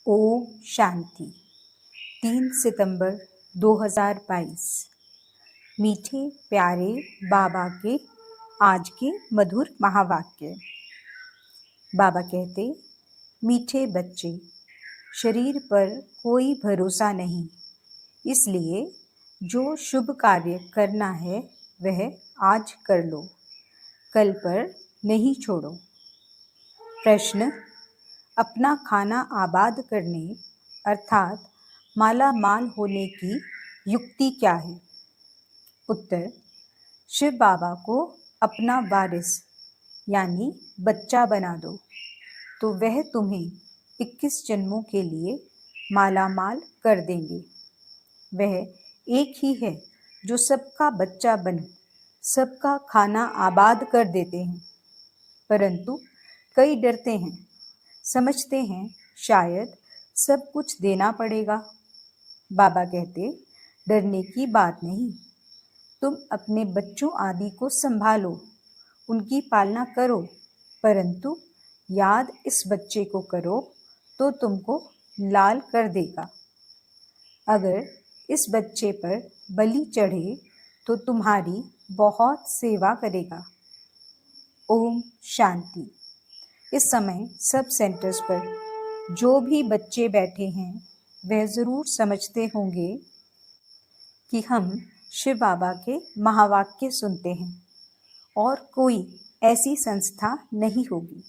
ओम शांति। 3 सितंबर 2022। मीठे प्यारे बाबा के आज के मधुर महावाक्य। बाबा कहते, मीठे बच्चे, शरीर पर कोई भरोसा नहीं, इसलिए जो शुभ कार्य करना है वह आज कर लो, कल पर नहीं छोड़ो। प्रश्न, अपना खाना आबाद करने अर्थात माला माल होने की युक्ति क्या है? उत्तर, शिव बाबा को अपना वारिस यानी बच्चा बना दो तो वह तुम्हें 21 जन्मों के लिए माला माल कर देंगे। वह एक ही है जो सबका बच्चा बन सबका खाना आबाद कर देते हैं, परंतु कई डरते हैं, समझते हैं शायद सब कुछ देना पड़ेगा। बाबा कहते, डरने की बात नहीं, तुम अपने बच्चों आदि को संभालो, उनकी पालना करो, परंतु याद इस बच्चे को करो तो तुमको लाल कर देगा। अगर इस बच्चे पर बलि चढ़े तो तुम्हारी बहुत सेवा करेगा। ओम शांति। इस समय सब सेंटर्स पर जो भी बच्चे बैठे हैं वह ज़रूर समझते होंगे कि हम शिव बाबा के महावाक्य सुनते हैं और कोई ऐसी संस्था नहीं होगी,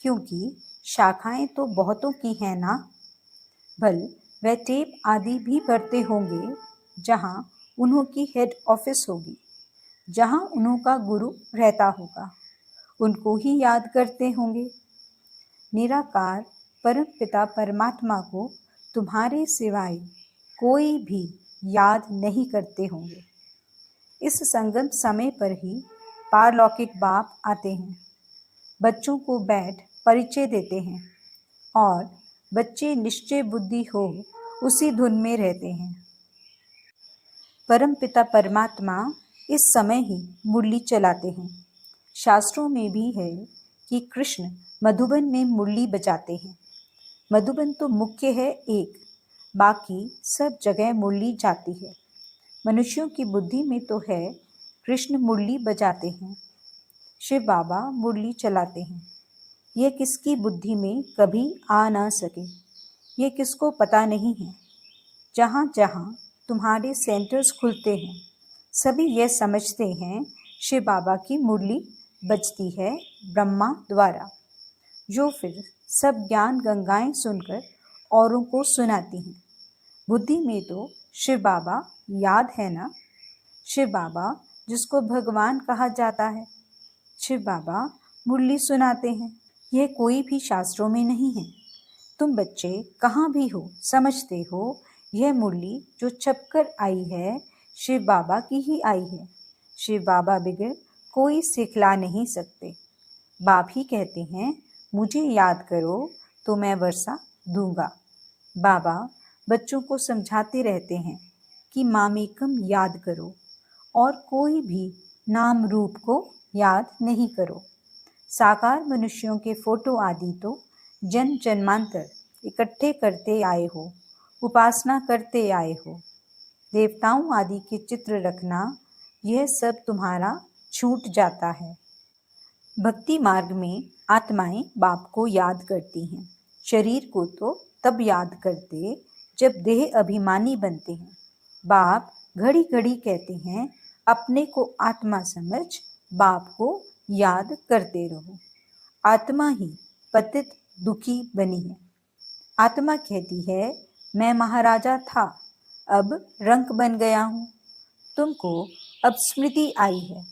क्योंकि शाखाएं तो बहुतों की हैं ना। भल वह टेप आदि भी भरते होंगे जहां उन्हों की हेड ऑफिस होगी, जहां उन्हों का गुरु रहता होगा, उनको ही याद करते होंगे। निराकार परम पिता परमात्मा को तुम्हारे सिवाय कोई भी याद नहीं करते होंगे। इस संगम समय पर ही पारलौकिक बाप आते हैं, बच्चों को बैठ परिचय देते हैं और बच्चे निश्चय बुद्धि हो उसी धुन में रहते हैं। परम पिता परमात्मा इस समय ही मुरली चलाते हैं। शास्त्रों में भी है कि कृष्ण मधुबन में मुरली बजाते हैं। मधुबन तो मुख्य है एक, बाकी सब जगह मुरली जाती है। मनुष्यों की बुद्धि में तो है कृष्ण मुरली बजाते हैं, शिव बाबा मुरली चलाते हैं। यह किसकी बुद्धि में कभी आ ना सके, यह किसको पता नहीं है। जहाँ जहाँ तुम्हारे सेंटर्स खुलते हैं सभी यह समझते हैं शिव बाबा की मुरली बजती है ब्रह्मा द्वारा, जो फिर सब ज्ञान गंगाएं सुनकर औरों को सुनाती हैं। बुद्धि में तो शिव बाबा याद है ना, शिव बाबा जिसको भगवान कहा जाता है, शिव बाबा मुरली सुनाते हैं। यह कोई भी शास्त्रों में नहीं है। तुम बच्चे कहाँ भी हो समझते हो यह मुरली जो छपकर आई है शिव बाबा की ही आई है। शिव बाबा बिगड़ कोई सिखला नहीं सकते। बाप ही कहते हैं, मुझे याद करो तो मैं वर्षा दूंगा। बाबा बच्चों को समझाते रहते हैं कि मामेकम याद करो और कोई भी नाम रूप को याद नहीं करो। साकार मनुष्यों के फोटो आदि तो जन्म जन्मांतर इकट्ठे करते आए हो, उपासना करते आए हो। देवताओं आदि के चित्र रखना यह सब तुम्हारा छूट जाता है। भक्ति मार्ग में आत्माएं बाप को याद करती हैं। शरीर को तो तब याद करते जब देह अभिमानी बनते हैं। बाप घड़ी घड़ी कहते हैं, अपने को आत्मा समझ बाप को याद करते रहो। आत्मा ही पतित दुखी बनी है। आत्मा कहती है, मैं महाराजा था, अब रंक बन गया हूँ। तुमको अब स्मृति आई है,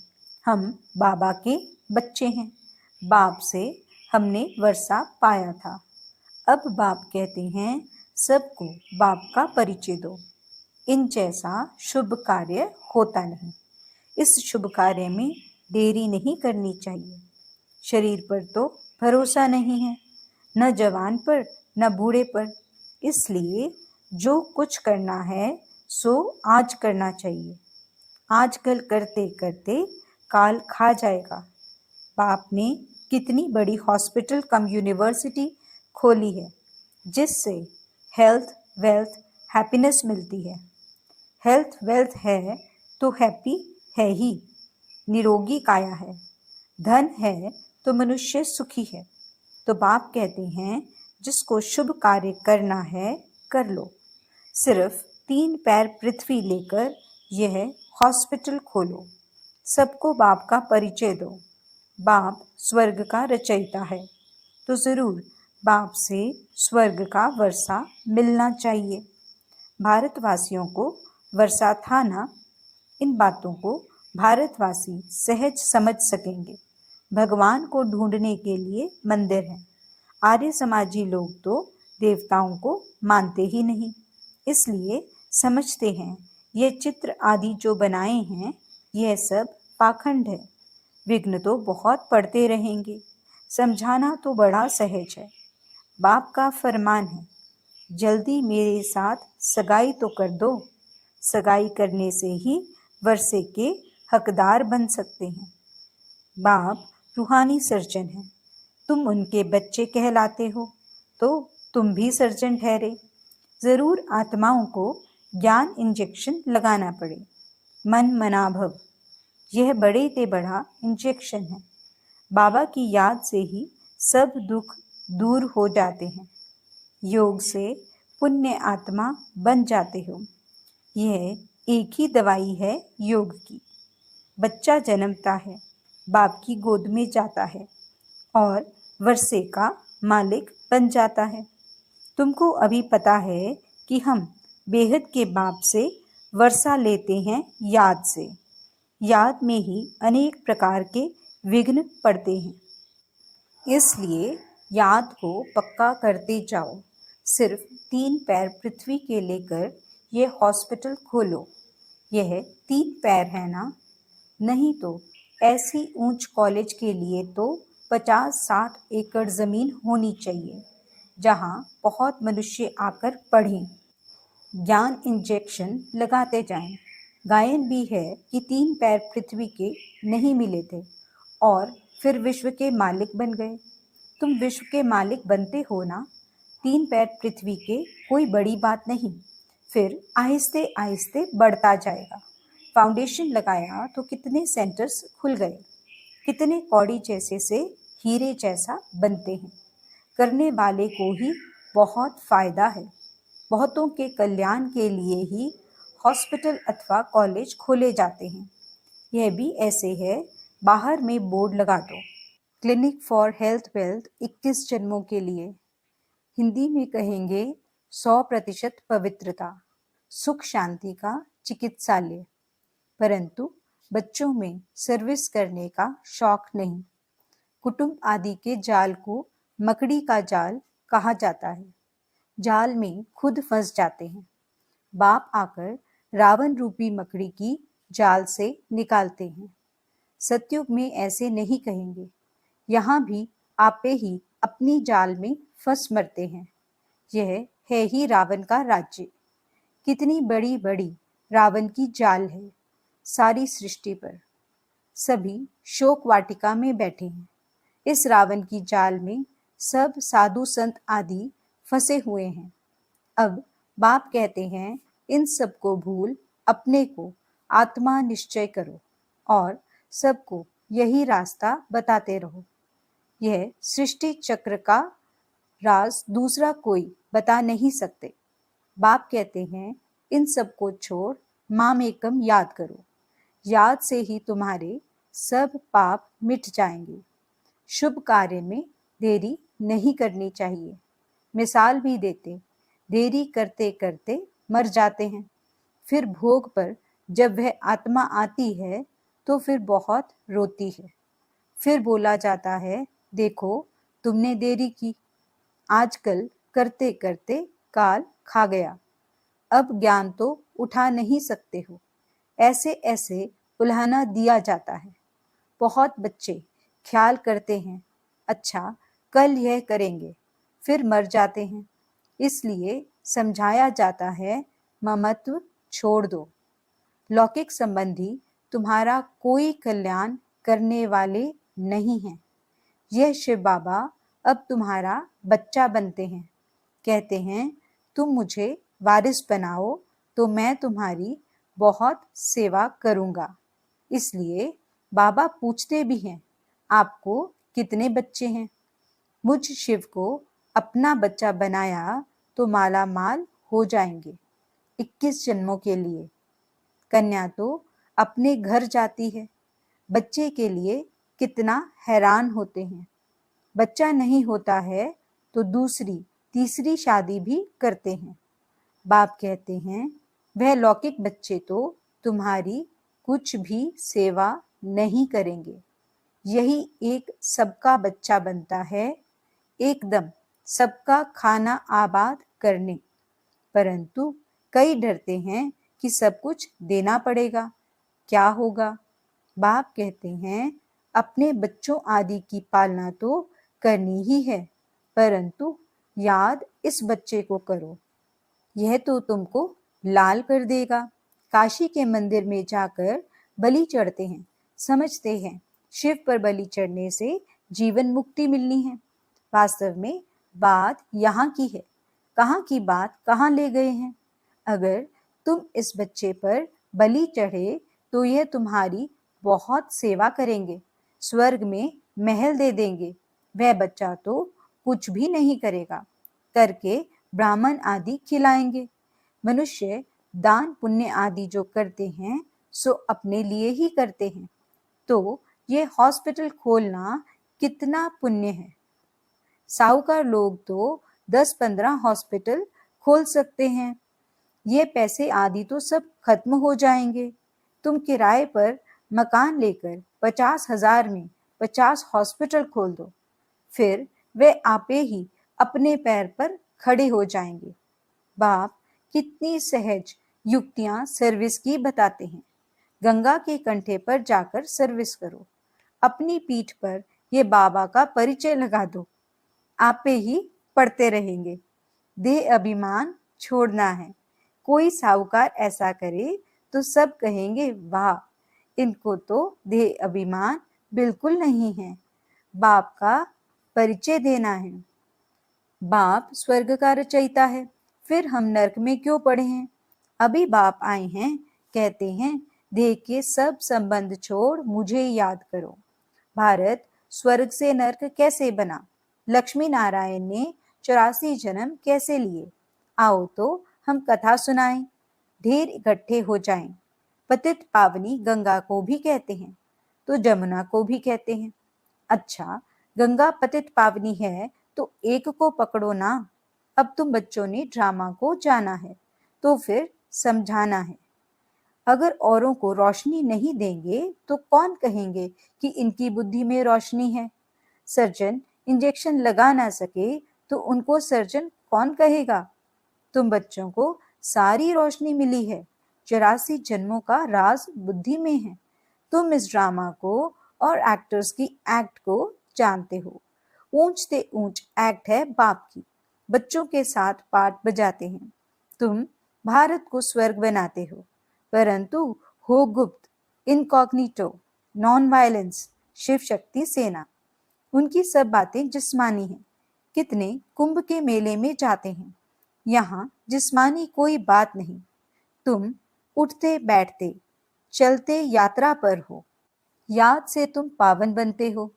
हम बाबा के बच्चे हैं, बाप से हमने वर्षा पाया था। अब बाप कहते हैं, सबको बाप का परिचय दो। इन जैसा शुभ कार्य होता नहीं। इस शुभ कार्य में देरी नहीं करनी चाहिए। शरीर पर तो भरोसा नहीं है, न जवान पर न बूढ़े पर, इसलिए जो कुछ करना है सो आज करना चाहिए। आजकल करते करते काल खा जाएगा। बाप ने कितनी बड़ी हॉस्पिटल कम यूनिवर्सिटी खोली है, जिससे हेल्थ, वेल्थ, हैप्पीनेस मिलती है। हेल्थ वेल्थ है तो हैप्पी है ही, निरोगी काया है। धन है तो मनुष्य सुखी है। तो बाप कहते हैं, जिसको शुभ कार्य करना है कर लो। सिर्फ 3 पैर पृथ्वी लेकर यह हॉस्पिटल खोलो। सबको बाप का परिचय दो। बाप स्वर्ग का रचयिता है, तो ज़रूर बाप से स्वर्ग का वर्षा मिलना चाहिए। भारतवासियों को वर्षा था ना। इन बातों को भारतवासी सहज समझ सकेंगे। भगवान को ढूंढने के लिए मंदिर हैं। आर्य समाजी लोग तो देवताओं को मानते ही नहीं, इसलिए समझते हैं ये चित्र आदि जो बनाए हैं यह सब पाखंड है। विघ्न तो बहुत पड़ते रहेंगे, समझाना तो बड़ा सहज है। बाप का फरमान है, जल्दी मेरे साथ सगाई तो कर दो। सगाई करने से ही वर्षे के हकदार बन सकते हैं। बाप रूहानी सर्जन हैं, तुम उनके बच्चे कहलाते हो, तो तुम भी सर्जन ठहरे। ज़रूर आत्माओं को ज्ञान इंजेक्शन लगाना पड़े। मन मना भव, यह बड़े ते बड़ा इंजेक्शन है। बाबा की याद से ही सब दुख दूर हो जाते हैं। योग से पुण्य आत्मा बन जाते हो। यह एक ही दवाई है योग की। बच्चा जन्मता है, बाप की गोद में जाता है और वर्षे का मालिक बन जाता है। तुमको अभी पता है कि हम बेहद के बाप से वर्षा लेते हैं याद से। याद में ही अनेक प्रकार के विघ्न पड़ते हैं, इसलिए याद को पक्का करते जाओ। सिर्फ 3 पैर पृथ्वी के लेकर ये हॉस्पिटल खोलो। यह 3 पैर है ना? नहीं तो ऐसी ऊंच कॉलेज के लिए तो 50-60 एकड़ ज़मीन होनी चाहिए, जहाँ बहुत मनुष्य आकर पढ़ें, ज्ञान इंजेक्शन लगाते जाएं। गायन भी है कि 3 पैर पृथ्वी के नहीं मिले थे और फिर विश्व के मालिक बन गए। तुम विश्व के मालिक बनते हो ना। 3 पैर पृथ्वी के कोई बड़ी बात नहीं, फिर आहिस्ते आहिस्ते बढ़ता जाएगा। फाउंडेशन लगाया तो कितने सेंटर्स खुल गए, कितने कौड़ी जैसे से हीरे जैसा बनते हैं। करने वाले को ही बहुत फायदा है। बहुतों के कल्याण के लिए ही हॉस्पिटल अथवा कॉलेज खोले जाते हैं। यह भी ऐसे है, बाहर में बोर्ड लगा दो, क्लिनिक फॉर हेल्थ वेल्थ 21 जन्मों के लिए। हिंदी में कहेंगे 100% पवित्रता, सुख शांति का चिकित्सालय। परंतु बच्चों में सर्विस करने का शौक नहीं। कुटुंब आदि के जाल को मकड़ी का जाल कहा जाता है। जाल में खुद फंस जाते हैं। बाप आकर रावण रूपी मकड़ी की जाल से निकालते हैं। सतयुग में ऐसे नहीं कहेंगे। यहाँ भी आपे ही अपनी जाल में फंस मरते हैं। यह है ही रावण का राज्य। कितनी बड़ी बड़ी रावण की जाल है सारी सृष्टि पर। सभी शोक वाटिका में बैठे हैं। इस रावण की जाल में सब साधु संत आदि फंसे हुए हैं। अब बाप कहते हैं, इन सबको भूल अपने को आत्मा निश्चय करो और सबको यही रास्ता बताते रहो। यह सृष्टि चक्र का राज दूसरा कोई बता नहीं सकते। बाप कहते हैं, इन सबको छोड़ माम एकम याद करो। याद से ही तुम्हारे सब पाप मिट जाएंगे। शुभ कार्य में देरी नहीं करनी चाहिए। मिसाल भी देते, देरी करते करते मर जाते हैं। फिर भोग पर जब वह आत्मा आती है तो फिर बहुत रोती है। फिर बोला जाता है, देखो तुमने देरी की, आजकल करते करते काल खा गया, अब ज्ञान तो उठा नहीं सकते हो। ऐसे ऐसे उल्हाना दिया जाता है। बहुत बच्चे ख्याल करते हैं, अच्छा कल यह करेंगे, फिर मर जाते हैं। इसलिए समझाया जाता है, ममत्व छोड़ दो। लौकिक संबंधी तुम्हारा कोई कल्याण करने वाले नहीं हैं। यह शिव बाबा अब तुम्हारा बच्चा बनते हैं, कहते हैं तुम मुझे वारिस बनाओ तो मैं तुम्हारी बहुत सेवा करूँगा। इसलिए बाबा पूछते भी हैं, आपको कितने बच्चे हैं? मुझ शिव को अपना बच्चा बनाया तो माला माल हो जाएंगे 21 जन्मों के लिए। कन्या तो अपने घर जाती है, बच्चे के लिए कितना हैरान होते हैं। बच्चा नहीं होता है तो दूसरी तीसरी शादी भी करते हैं। बाप कहते हैं वह लौकिक बच्चे तो तुम्हारी कुछ भी सेवा नहीं करेंगे। यही एक सबका बच्चा बनता है, एकदम सबका खाना आबाद करने। परंतु कई डरते हैं कि सब कुछ देना पड़ेगा, क्या होगा? बाप कहते हैं अपने बच्चों आदि की पालना तो करनी ही है, परंतु याद इस बच्चे को करो, यह तो तुमको लाल कर देगा। काशी के मंदिर में जाकर बलि चढ़ते हैं, समझते हैं शिव पर बलि चढ़ने से जीवन मुक्ति मिलनी है। वास्तव में बात यहाँ की है, कहाँ की बात कहाँ ले गए हैं। अगर तुम इस बच्चे पर बलि चढ़े तो यह तुम्हारी बहुत सेवा करेंगे, स्वर्ग में महल दे देंगे। वह बच्चा तो कुछ भी नहीं करेगा, करके ब्राह्मण आदि खिलाएंगे। मनुष्य दान पुण्य आदि जो करते हैं सो अपने लिए ही करते हैं, तो ये हॉस्पिटल खोलना कितना पुण्य है। साहूकार लोग तो 10-15 हॉस्पिटल खोल सकते हैं। ये पैसे आदि तो सब खत्म हो जाएंगे। तुम किराए पर मकान लेकर 50,000 में 50 हॉस्पिटल खोल दो, फिर वे आपे ही अपने पैर पर खड़े हो जाएंगे। बाप कितनी सहज युक्तियां सर्विस की बताते हैं। गंगा के कंठे पर जाकर सर्विस करो, अपनी पीठ पर ये बाबा का परिचय लगा दो, आपे ही पढ़ते रहेंगे। देह अभिमान छोड़ना है। कोई साहूकार ऐसा करे तो सब कहेंगे वाह, इनको तो देह अभिमान बिल्कुल नहीं है। बाप का परिचय देना है। बाप स्वर्ग का रचयिता है, फिर हम नरक में क्यों पड़े हैं? अभी बाप आए हैं, कहते हैं देह के सब संबंध छोड़ मुझे याद करो। भारत स्वर्ग से नरक कैसे बना? लक्ष्मी नारायण ने 84 जन्म कैसे लिए? आओ तो हम कथा सुनाएं, ढेर इकट्ठे हो जाएं। पतित पावनी गंगा को भी कहते हैं, तो जमुना को भी कहते हैं। अच्छा, गंगा पतित पावनी है तो एक को पकड़ो ना। अब तुम बच्चों ने ड्रामा को जाना है तो फिर समझाना है। अगर औरों को रोशनी नहीं देंगे तो कौन कहेंगे कि इनकी बुद्धि में रोशनी है? सर्जन इंजेक्शन लगा ना सके तो उनको सर्जन कौन कहेगा? तुम बच्चों को सारी रोशनी मिली है, 84 जन्मों का राज बुद्धि में है। तुम इस ड्रामा को और एक्टर्स की एक्ट को जानते हो। ऊंच से ऊंच एक्ट है बाप की, बच्चों के साथ पाठ बजाते हैं। तुम भारत को स्वर्ग बनाते हो, परंतु हो गुप्त, incognito, non violence, Shiv Shakti सेना। उनकी सब बातें जिस्मानी हैं। कितने कुंभ के मेले में जाते हैं, यहाँ जिस्मानी कोई बात नहीं। तुम उठते बैठते चलते यात्रा पर हो, याद से तुम पावन बनते हो।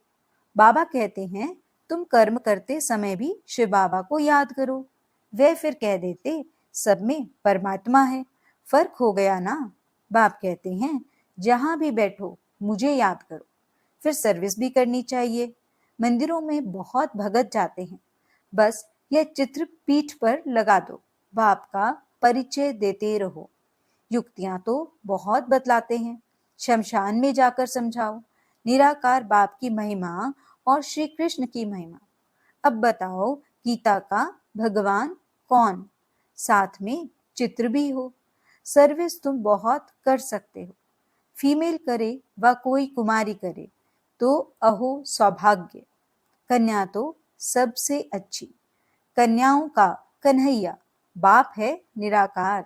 बाबा कहते हैं तुम कर्म करते समय भी शिव बाबा को याद करो। वे फिर कह देते सब में परमात्मा है, फर्क हो गया ना। बाप कहते हैं जहां भी बैठो मुझे याद करो। फिर सर्विस भी करनी चाहिए। मंदिरों में बहुत भगत जाते हैं, बस यह चित्र पीठ पर लगा दो, बाप का परिचय देते रहो। युक्तियां तो बहुत बतलाते हैं, शमशान में जाकर समझाओ निराकार बाप की महिमा और श्री कृष्ण की महिमा। अब बताओ गीता का भगवान कौन? साथ में चित्र भी हो। सर्विस तुम बहुत कर सकते हो। फीमेल करे व कोई कुमारी करे तो अहो सौभाग्य। कन्या तो सबसे अच्छी। कन्याओं का कन्हैया बाप है निराकार।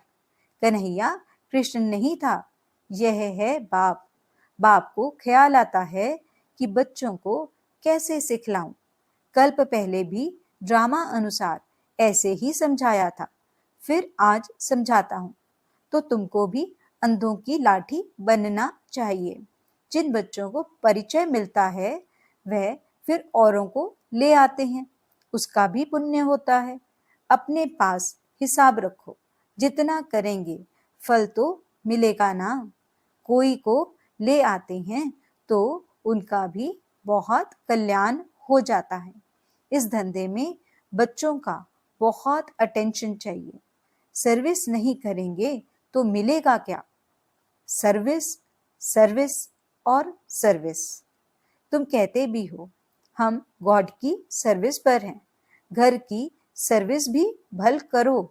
कन्हैया कृष्ण नहीं था, यह है बाप। बाप को ख्याल आता है कि बच्चों को कैसे सिखलाऊं। कल्प पहले भी ड्रामा अनुसार ऐसे ही समझाया था, फिर आज समझाता हूँ। तो तुमको भी अंधों की लाठी बनना चाहिए। जिन बच्चों को परिचय मिलता है वह फिर औरों को ले आते हैं, उसका भी पुण्य होता है। अपने पास हिसाब रखो, जितना करेंगे फल तो मिलेगा ना। कोई को ले आते हैं तो उनका भी बहुत कल्याण हो जाता है। इस धंधे में बच्चों का बहुत अटेंशन चाहिए। सर्विस नहीं करेंगे तो मिलेगा क्या? सर्विस, सर्विस और सर्विस। तुम कहते भी हो हम गॉड की सर्विस पर हैं, घर की सर्विस भी भल करो।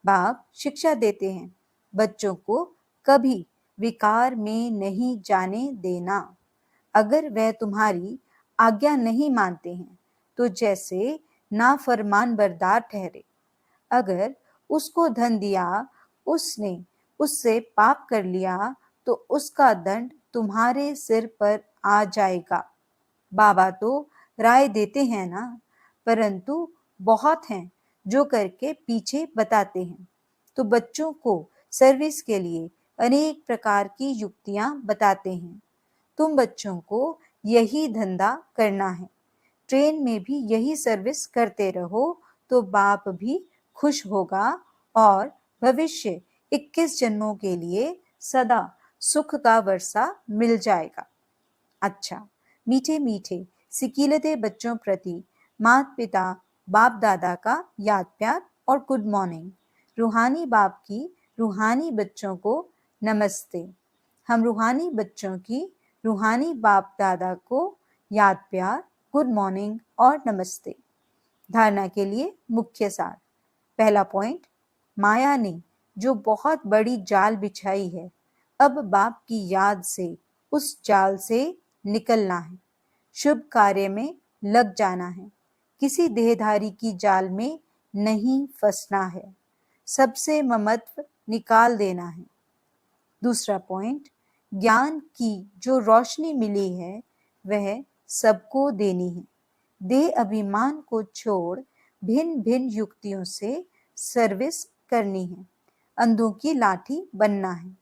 बाप शिक्षा देते हैं, बच्चों को कभी विकार में नहीं जाने देना। अगर वह तुम्हारी आज्ञा नहीं मानते हैं तो जैसे नाफरमान बरदार ठहरे। अगर उसको धन दिया, उसने उससे पाप कर लिया तो उसका दंड तुम्हारे सिर पर आ जाएगा। बाबा तो राय देते हैं ना, परंतु बहुत हैं जो करके पीछे बताते हैं। तो बच्चों को सर्विस के लिए अनेक प्रकार की युक्तियां बताते हैं। तुम बच्चों को यही धंधा करना है। ट्रेन में भी यही सर्विस करते रहो तो बाप भी खुश होगा और भविष्य 21 जन्मों के लिए सदा सुख का वर्षा मिल जाएगा। अच्छा, मीठे मीठे सिकीलते बच्चों प्रति माता पिता बाप दादा का याद प्यार और गुड मॉर्निंग। रूहानी बाप की रूहानी बच्चों को नमस्ते। हम रूहानी बच्चों की रूहानी बाप दादा को याद प्यार, गुड मॉर्निंग और नमस्ते। धारणा के लिए मुख्य सार। पहला पॉइंट, माया ने जो बहुत बड़ी जाल बिछाई है, अब बाप की याद से उस जाल से निकलना है। शुभ कार्य में लग जाना है, किसी देहधारी की जाल में नहीं फंसना है। सबसे ममत्व निकाल देना है। दूसरा पॉइंट, ज्ञान की जो रोशनी मिली है वह सबको देनी है। देह अभिमान को छोड़ भिन्न भिन्न युक्तियों से सर्विस करनी है। अंधों की लाठी बनना है।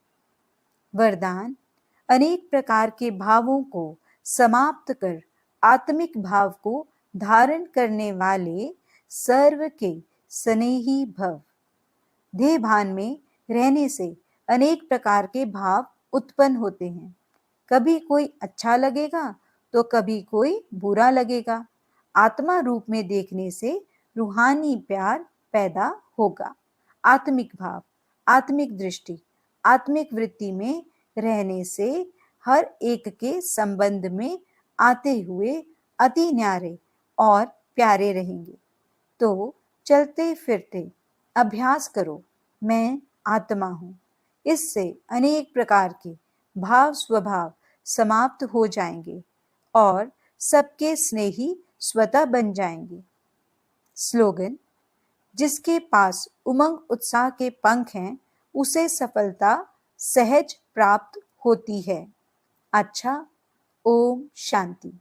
वरदान, अनेक प्रकार के भावों को समाप्त कर आत्मिक भाव को धारण करने वाले सर्व के स्नेही भव। देह भान में रहने से अनेक प्रकार के भाव उत्पन्न होते हैं। कभी कोई अच्छा लगेगा तो कभी कोई बुरा लगेगा। आत्मा रूप में देखने से रूहानी प्यार पैदा होगा। आत्मिक भाव, आत्मिक दृष्टि, आत्मिक वृत्ति में रहने से हर एक के संबंध में आते हुए अति न्यारे और प्यारे रहेंगे। तो चलते फिरते अभ्यास करो, मैं आत्मा हूँ। इससे अनेक प्रकार के भाव स्वभाव समाप्त हो जाएंगे और सबके स्नेही स्वतः बन जाएंगे। स्लोगन, जिसके पास उमंग उत्साह के पंख हैं उसे सफलता सहज प्राप्त होती है। अच्छा, ओम शांति।